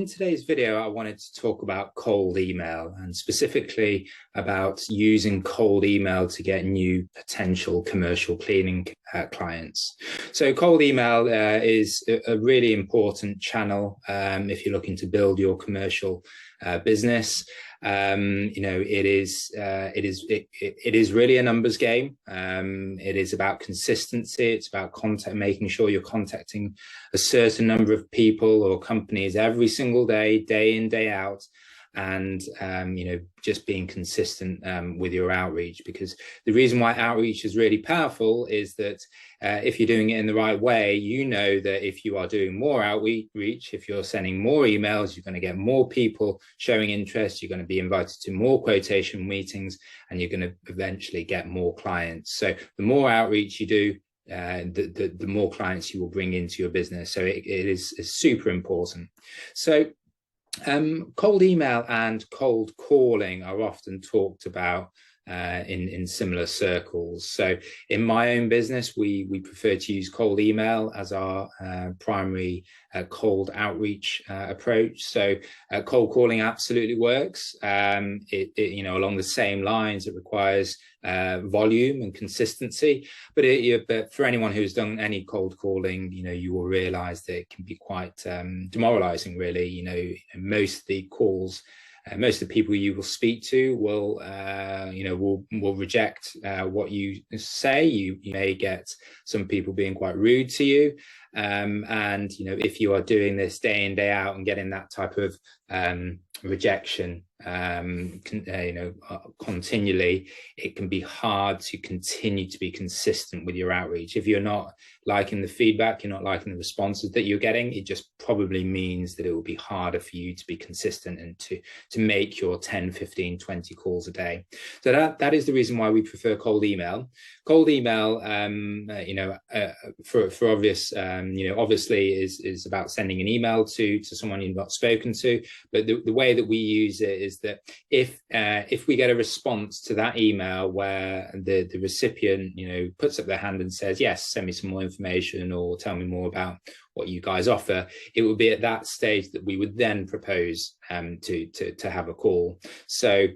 In today's video, I wanted to talk about cold email and specifically about using cold email to get new potential commercial cleaning clients. So cold email is a really important channel if you're looking to build your commercial business. It is really a numbers game. It is about consistency. It's about making sure you're contacting a certain number of people or companies every single day, day in, day out, and just being consistent with your outreach. Because the reason why outreach is really powerful is that if you're doing it in the right way, you know that if you are doing more outreach, if you're sending more emails, you're going to get more people showing interest, you're going to be invited to more quotation meetings, and you're going to eventually get more clients. So the more outreach you do, the more clients you will bring into your business. So it is super important. So cold email and cold calling are often talked about in similar circles. So in my own business, we prefer to use cold email as our primary cold outreach approach. So cold calling absolutely works. Along the same lines, it requires volume and consistency. But for anyone who's done any cold calling, you will realize that it can be quite demoralizing, really. Most of the calls, most of the people you will speak to will reject what you say. You may get some people being quite rude to you. And if you are doing this day in, day out and getting that type of rejection continually, it can be hard to continue to be consistent with your outreach. If you're not liking the feedback, you're not liking the responses that you're getting, it just probably means that it will be harder for you to be consistent and to make your 10, 15, 20 calls a day. So that is the reason why we prefer cold email. Cold email, for obvious, obviously is about sending an email to someone you've not spoken to. But the way that we use it is that if we get a response to that email where the recipient puts up their hand and says, yes, send me some more information or tell me more about what you guys offer, it would be at that stage that we would then propose to have a call. So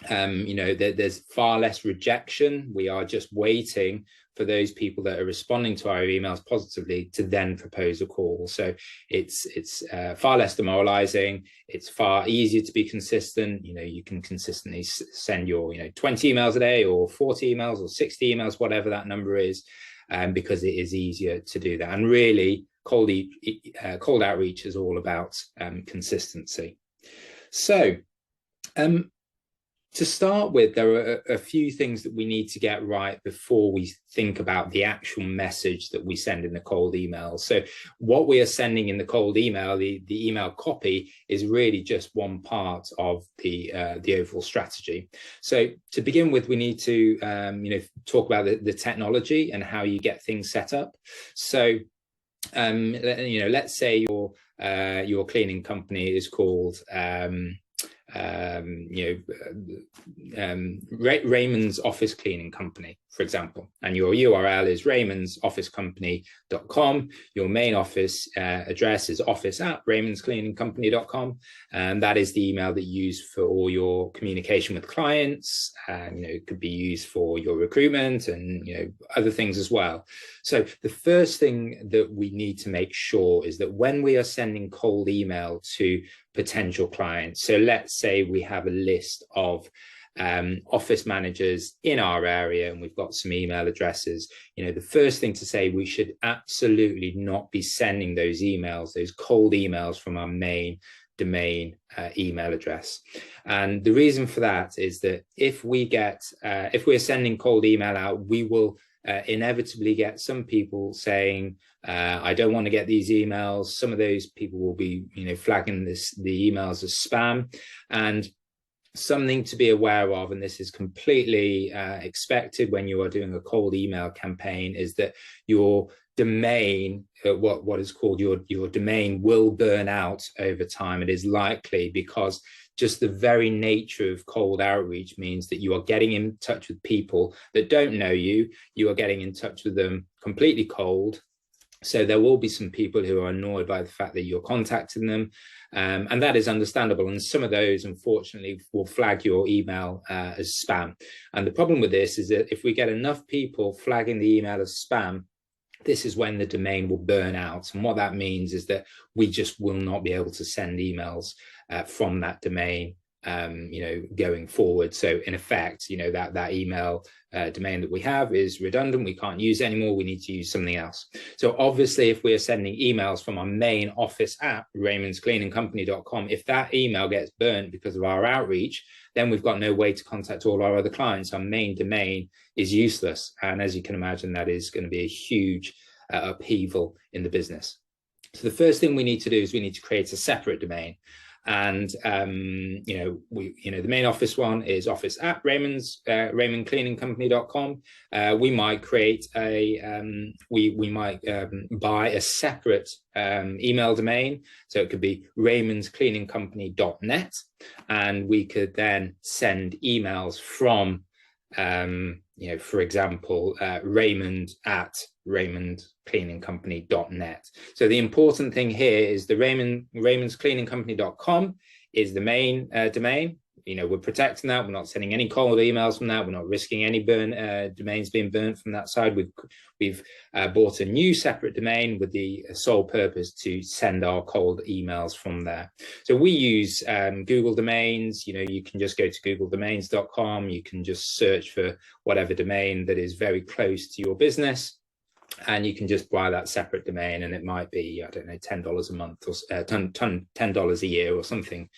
there's far less rejection. We are just waiting for those people that are responding to our emails positively to then propose a call. So it's far less demoralizing. It's far easier to be consistent. You can consistently send your 20 emails a day or 40 emails or 60 emails, whatever that number is, because it is easier to do that. And really, cold outreach is all about consistency. So to start with, there are a few things that we need to get right before we think about the actual message that we send in the cold email. So what we are sending in the cold email, the email copy, is really just one part of the overall strategy. So to begin with, we need to talk about the technology and how you get things set up. So let's say your cleaning company is called Raymond's Office Cleaning Company, for example, and your URL is raymondsofficecompany.com. Your main office address is office@raymondscleaningcompany.com, and that is the email that you use for all your communication with clients. It could be used for your recruitment and other things as well. So the first thing that we need to make sure is that when we are sending cold email to potential clients, so let's say we have a list of office managers in our area and we've got some email addresses, the first thing to say, we should absolutely not be sending those emails, those cold emails, from our main domain email address. And the reason for that is that if we're sending cold email out, we will inevitably get some people saying, I don't want to get these emails. Some of those people will be flagging the emails as spam. And something to be aware of, and this is completely expected when you are doing a cold email campaign, is that your domain, what is called your domain, will burn out over time. It is likely because just the very nature of cold outreach means that you are getting in touch with people that don't know you. You are getting in touch with them completely cold. So there will be some people who are annoyed by the fact that you're contacting them, and that is understandable. And some of those, unfortunately, will flag your email as spam. And the problem with this is that if we get enough people flagging the email as spam, this is when the domain will burn out. And what that means is that we just will not be able to send emails from that domain going forward. So in effect, that email domain that we have is redundant. We can't use it anymore. We need to use something else. So obviously, if we're sending emails from our main office app, raymondscleaningcompany.com, if that email gets burnt because of our outreach, then we've got no way to contact all our other clients. Our main domain is useless. And as you can imagine, that is going to be a huge upheaval in the business. So the first thing we need to do is we need to create a separate domain. And the main office one is office at raymondcleaningcompany.com. We might create we might buy a separate email domain, so it could be raymondscleaningcompany.net, and we could then send emails from for example, Raymond at raymondcleaningcompany.net. So the important thing here is the raymondscleaningcompany.com is the main domain. We're protecting that. We're not sending any cold emails from that. We're not risking any domains being burnt from that side. We've bought a new separate domain with the sole purpose to send our cold emails from there. So we use Google domains. You can just go to googledomains.com. You can just search for whatever domain that is very close to your business, and you can just buy that separate domain, and it might be, I don't know, $10 a month or $10 a year or something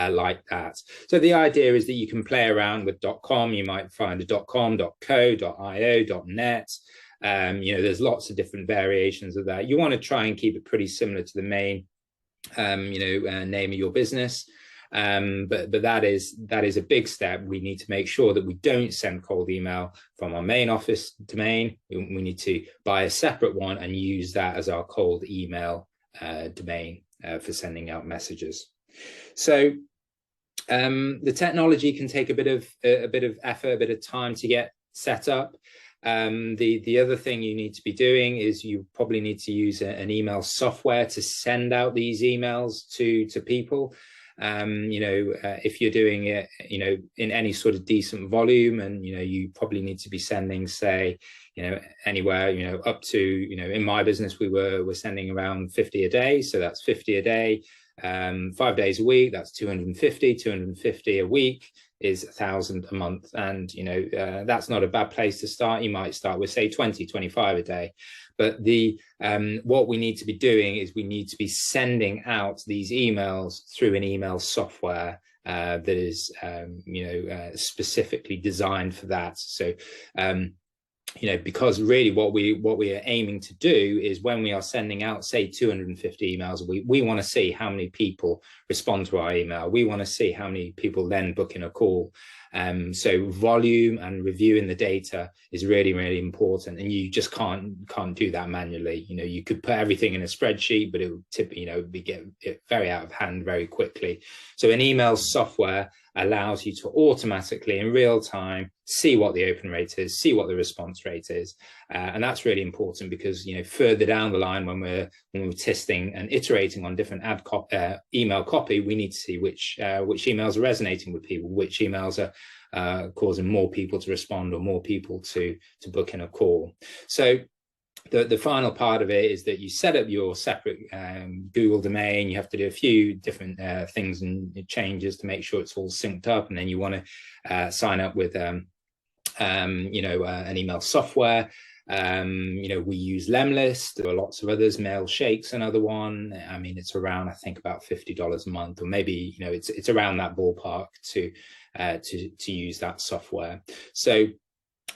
like that. So the idea is that you can play around with .com. You might find a .com, .co, .io, .net. There's lots of different variations of that. You want to try and keep it pretty similar to the main, name of your business. But that is a big step. We need to make sure that we don't send cold email from our main office domain. We need to buy a separate one and use that as our cold email domain for sending out messages. So the technology can take a bit of effort, a bit of time to get set up. The other thing you need to be doing is you probably need to use an email software to send out these emails to people. If you're doing it, in any sort of decent volume, and, you probably need to be sending, say, anywhere, up to, in my business, we're sending around 50 a day. So that's 50 a day, 5 days a week. That's 250 a week is 1,000 a month. And, that's not a bad place to start. You might start with, say, 25 a day. But what we need to be doing is we need to be sending out these emails through an email software that is, specifically designed for that. So, because really what we are aiming to do is, when we are sending out, say, 250 emails a week, we want to see how many people respond to our email. We want to see how many people then book in a call. So volume and reviewing the data is really, really important, and you just can't do that manually. You could put everything in a spreadsheet, but it would get very out of hand very quickly. So an email software allows you to automatically, in real time, see what the open rate is, see what the response rate is, and that's really important because further down the line, when we're testing and iterating on different email copy, we need to see which emails are resonating with people, which emails are causing more people to respond or more people to book in a call. So the final part of it is that you set up your separate Google domain. You have to do a few different things and changes to make sure it's all synced up, and then you want to sign up with an email software. We use Lemlist. There are lots of others. Mailshake's another one. I mean, it's around, I think, about $50 a month, or maybe it's around that ballpark to use that software. So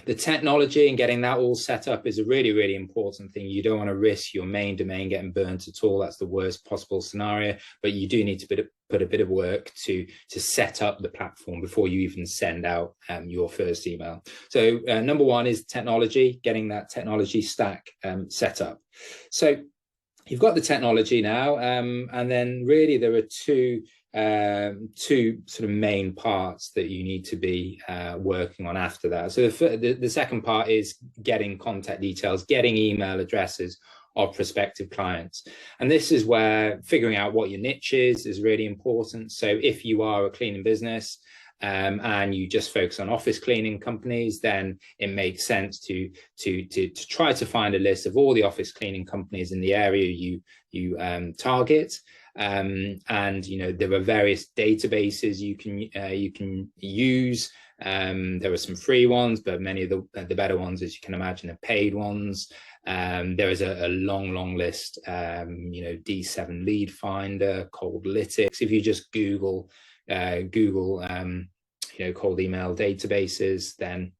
the technology and getting that all set up is a really, really important thing. You don't want to risk your main domain getting burnt at all. That's the worst possible scenario. But you do need to put a bit of work to set up the platform before you even send out your first email. So number one is technology, getting that technology stack set up. So you've got the technology now, and then really there are two sort of main parts that you need to be working on after that. So the second part is getting contact details, getting email addresses of prospective clients. And this is where figuring out what your niche is really important. So if you are a cleaning business, and you just focus on office cleaning companies, then it makes sense to try to find a list of all the office cleaning companies in the area you target. And there are various databases you can use. There are some free ones, but many of the better ones, as you can imagine, are paid ones. There is a long list. D7 Lead Finder, Coldlytics. If you just Google cold email databases, then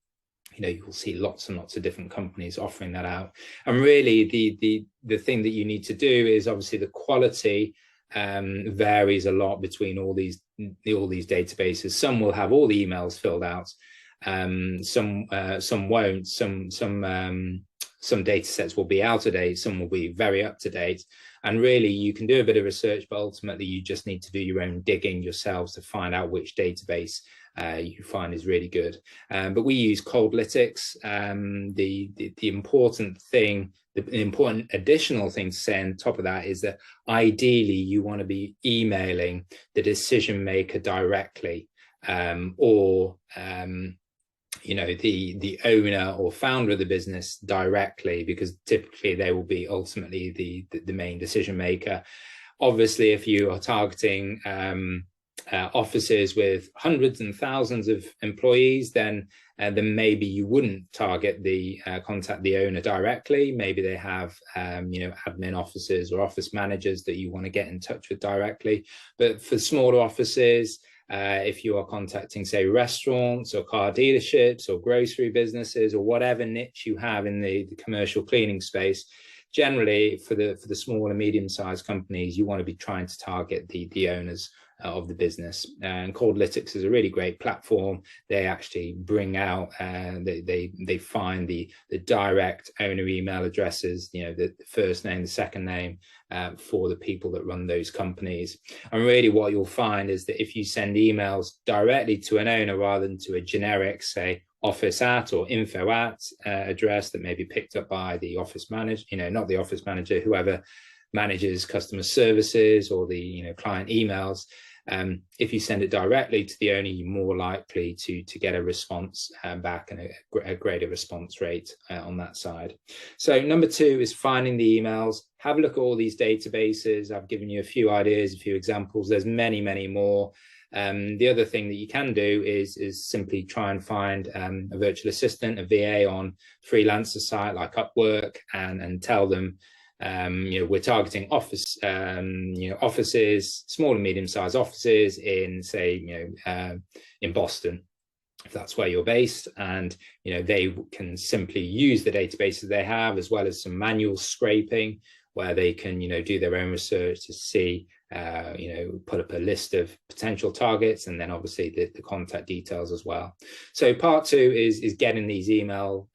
you'll see lots and lots of different companies offering that out. And really the thing that you need to do is, obviously, the quality varies a lot between all these databases. Some will have all the emails filled out, some won't. Some data sets will be out of date, some will be very up to date. And really, you can do a bit of research, but ultimately you just need to do your own digging yourselves to find out which database you find is really good. But we use Coldlytics. The important additional thing to say on top of that is that ideally you want to be emailing the decision maker directly, or the owner or founder of the business directly, because typically they will be ultimately the main decision maker. Obviously, if you are targeting offices with hundreds and thousands of employees, then maybe you wouldn't contact the owner directly. Maybe they have admin offices or office managers that you want to get in touch with directly. But for smaller offices, if you are contacting, say, restaurants or car dealerships or grocery businesses or whatever niche you have in the commercial cleaning space, generally for the small and medium-sized companies, you want to be trying to target the owners of the business. And Coldlytics is a really great platform. They actually bring out they find the direct owner email addresses, the first name, the second name, for the people that run those companies. And really what you'll find is that if you send emails directly to an owner rather than to a generic, say, office at or info at address that may be picked up by the office manager, not the office manager, whoever manages customer services or the client emails. If you send it directly to the owner, you're more likely to get a response back, and a greater response rate on that side. So number 2 is finding the emails. Have a look at all these databases. I've given you a few ideas, a few examples. There's many more. The other thing that you can do is simply try and find a virtual assistant, a VA on freelancer site like Upwork, and tell them, we're targeting offices, small and medium-sized offices in, say, in Boston, if that's where you're based. And they can simply use the databases they have, as well as some manual scraping, where they can do their own research to see, put up a list of potential targets, and then obviously the contact details as well. So part 2 is getting these emails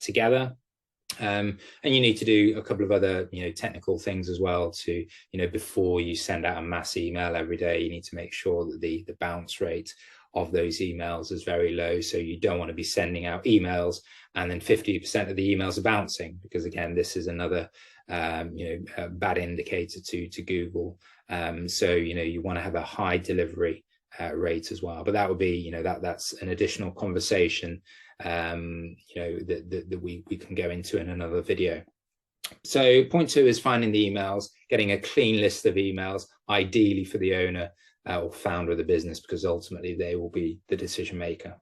together. And you need to do a couple of other technical things as well to before you send out a mass email every day. You need to make sure that the bounce rate of those emails is very low. So you don't want to be sending out emails and then 50% of the emails are bouncing, because again, this is another a bad indicator to Google. So you want to have a high delivery rate as well. But that would be that's an additional conversation that we can go into in another video. So point 2 is finding the emails, getting a clean list of emails, ideally for the owner or founder of the business, because ultimately they will be the decision maker.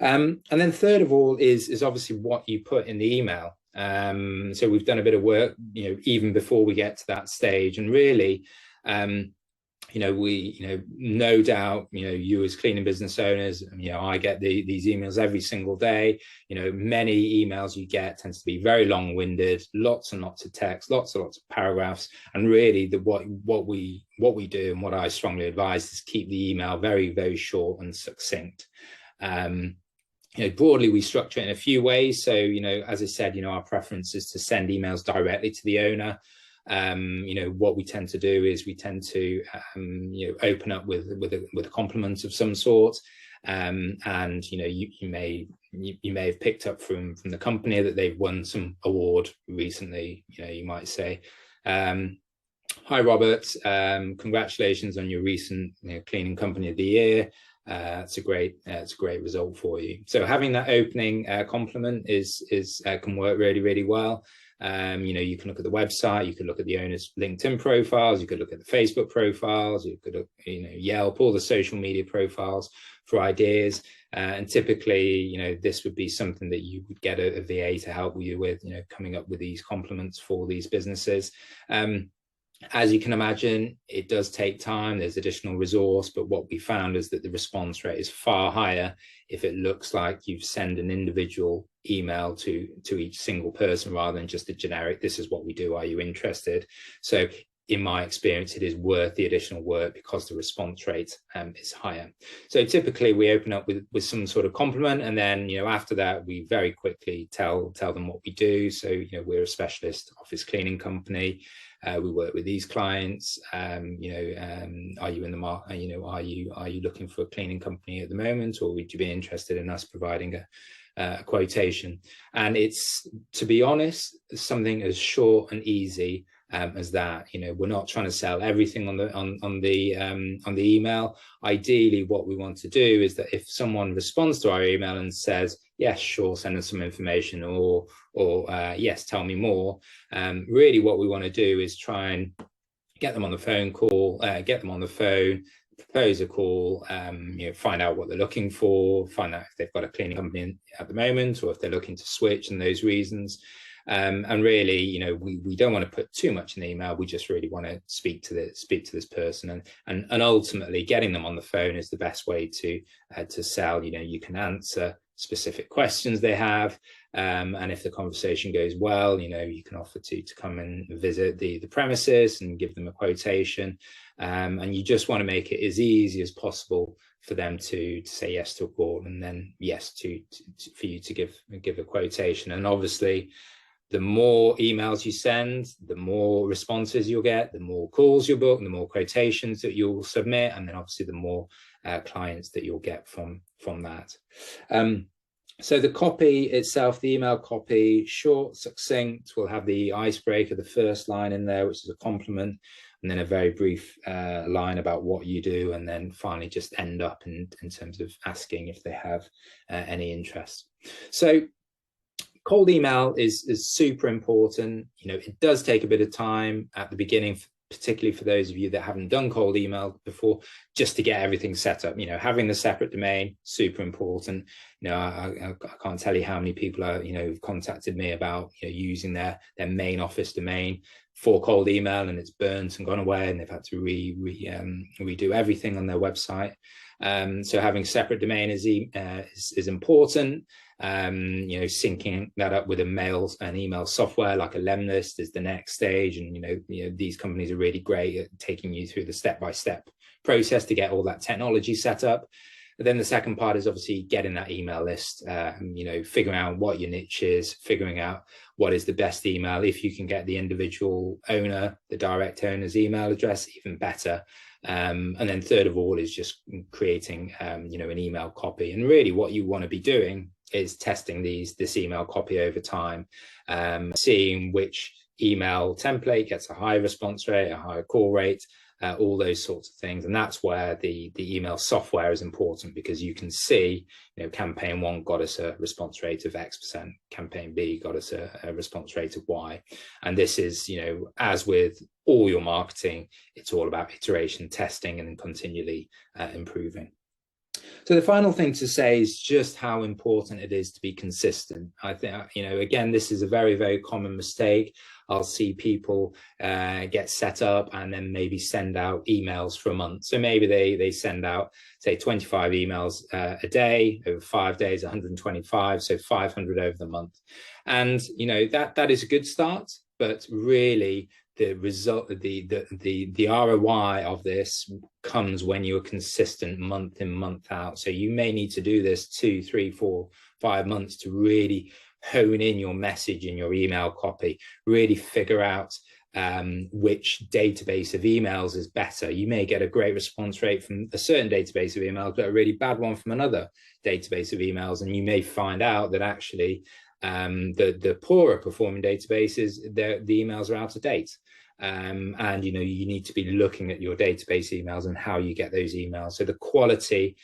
And then third of all is obviously what you put in the email. So we've done a bit of work, even before we get to that stage, and really, no doubt, you as cleaning business owners, I get these emails every single day. Many emails you get tends to be very long-winded, lots and lots of text, lots and lots of paragraphs. And really, what we do, and what I strongly advise, is keep the email very, very short and succinct. Broadly, we structure it in a few ways. So, as I said, our preference is to send emails directly to the owner. What we tend to do is we tend to open up with a compliment of some sort, and you may have picked up from the company that they've won some award recently. You might say, hi Robert, congratulations on your recent cleaning company of the year. It's a great result for you. So having that opening compliment can work really well. You can look at the website, you could look at the owner's LinkedIn profiles, you could look at the Facebook profiles, you could look, Yelp, all the social media profiles for ideas. And typically, this would be something that you would get a VA to help you with, coming up with these compliments for these businesses. As you can imagine, it does take time. There's additional resource, but what we found is that the response rate is far higher if it looks like you've sent an individual email to each single person rather than just a generic, this is what we do, are you interested? So in my experience, it is worth the additional work because the response rate is higher. So typically we open up with some sort of compliment, and then after that we very quickly tell them what we do. So we're a specialist office cleaning company. We work with these clients. Are you in the market? Are you looking for a cleaning company at the moment, or would you be interested in us providing a quotation? And it's, to be honest, something as short and easy as that. We're not trying to sell everything on the email. Ideally, what we want to do is that if someone responds to our email and says, yes, sure, send us some information, or yes, tell me more, really what we want to do is try and get them on the phone, propose a call, find out what they're looking for, find out if they've got a cleaning company at the moment, or if they're looking to switch, and those reasons. And really, we don't want to put too much in the email. We just really want to speak to this person, and ultimately getting them on the phone is the best way to sell. You can answer specific questions they have, and if the conversation goes well, you can offer to come and visit the premises and give them a quotation, and you just want to make it as easy as possible for them to say yes to a call, and then yes for you to give a quotation. And obviously, the more emails you send, the more responses you'll get, the more calls you'll book, and the more quotations that you'll submit, and then obviously the more clients that you'll get from that. So the copy itself, the email copy, short, succinct, will have the icebreaker, the first line in there, which is a compliment, and then a very brief line about what you do, and then finally just end up in terms of asking if they have any interest. So cold email is super important. It does take a bit of time at the beginning, particularly for those of you that haven't done cold email before, just to get everything set up. Having the separate domain, super important. I can't tell you how many people are, who've contacted me about using their main office domain for cold email, and it's burnt and gone away, and they've had to redo everything on their website. So having separate domain is important. Syncing that up with an email software like a Lemlist is the next stage, and these companies are really great at taking you through the step-by-step process to get all that technology set up. But then the second part is obviously getting that email list, figuring out what your niche is, figuring out what is the best email. If you can get the individual owner, the direct owner's email address, even better. And then third of all is just creating an email copy. And really what you want to be doing is testing this email copy over time, seeing which email template gets a higher response rate, a higher call rate, all those sorts of things. And that's where the email software is important, because you can see, campaign 1 got us a response rate of X%, campaign B got us a response rate of Y. And this is, as with all your marketing, it's all about iteration, testing, and then continually improving. So the final thing to say is just how important it is to be consistent. I think, again, this is a very, very common mistake. I'll see people get set up and then maybe send out emails for a month. So maybe they send out, say, 25 emails a day over 5 days, 125, so 500 over the month. And, that is a good start, but really the result, the ROI of this comes when you're consistent month in, month out. So you may need to do this 2, 3, 4, 5 months to really hone in your message in your email copy, really figure out which database of emails is better. You may get a great response rate from a certain database of emails, but a really bad one from another database of emails. And you may find out that actually the poorer performing databases, the emails are out of date. And you need to be looking at your database emails and how you get those emails. So the quality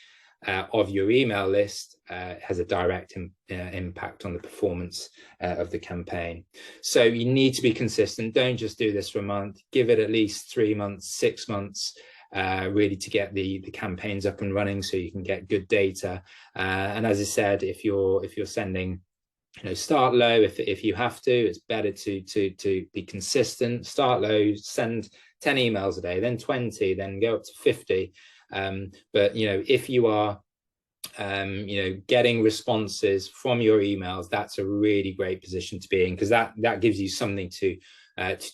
of your email list has a direct impact on the performance of the campaign. So you need to be consistent. Don't just do this for a month. Give it at least 3 months, 6 months, really, to get the campaigns up and running, so you can get good data. And as I said, if you're sending, start low if you have to. It's better to be consistent. Start low, send 10 emails a day, then 20, then go up to 50. But if you are getting responses from your emails, that's a really great position to be in, because that gives you something to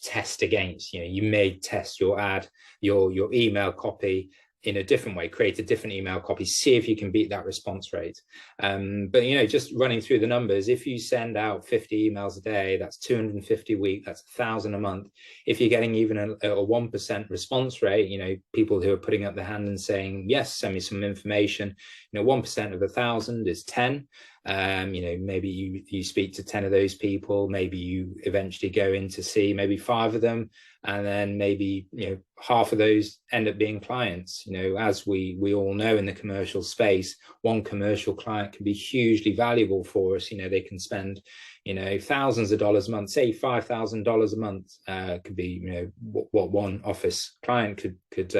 test against. You may test your ad, your email copy in a different way, create a different email copy, see if you can beat that response rate. But just running through the numbers, if you send out 50 emails a day, that's 250 a week, that's 1,000 a month. If you're getting even a 1% response rate, people who are putting up their hand and saying, yes, send me some information, 1% of 1,000 is 10. Maybe you speak to 10 of those people, maybe you eventually go in to see maybe 5 of them, and then maybe half of those end up being clients. As we all know, in the commercial space, one commercial client can be hugely valuable for us. They can spend thousands of dollars a month, say $5,000 a month, could be what one office client could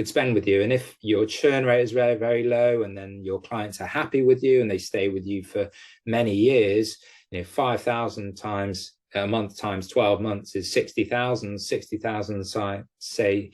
spend with you. And if your churn rate is very, very low, and then your clients are happy with you and they stay with you for many years, 5,000 times a month times 12 months is 60,000. 60,000, say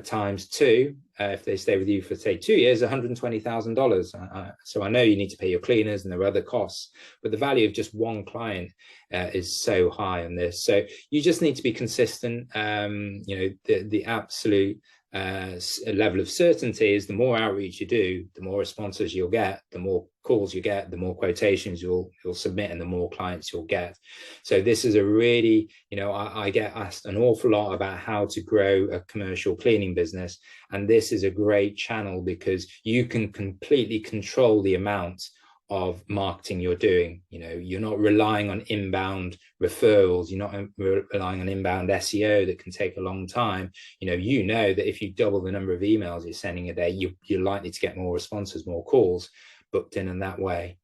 times 2, if they stay with you for, say, 2 years, $120,000. So I know you need to pay your cleaners and there are other costs, but the value of just one client is so high on this. So you just need to be consistent. The absolute level of certainty is the more outreach you do, the more responses you'll get, the more calls you get, the more quotations you'll submit, and the more clients you'll get. So this is a really, I get asked an awful lot about how to grow a commercial cleaning business, and this is a great channel because you can completely control the amount of marketing you're doing. You're not relying on inbound referrals, you're not relying on inbound SEO that can take a long time. You know that if you double the number of emails you're sending a day, you're likely to get more responses, more calls booked in that way.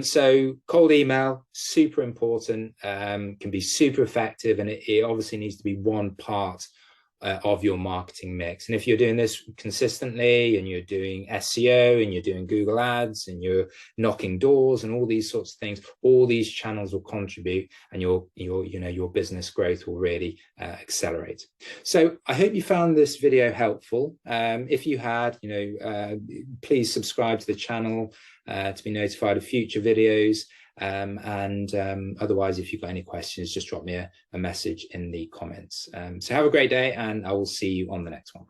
So cold email, super important, can be super effective, and it obviously needs to be one part of your marketing mix. And if you're doing this consistently, and you're doing SEO, and you're doing Google Ads, and you're knocking doors and all these sorts of things, all these channels will contribute, and your business growth will really accelerate. So I hope you found this video helpful. If you had, please subscribe to the channel to be notified of future videos. Otherwise, if you've got any questions, just drop me a message in the comments. So have a great day, and I will see you on the next one.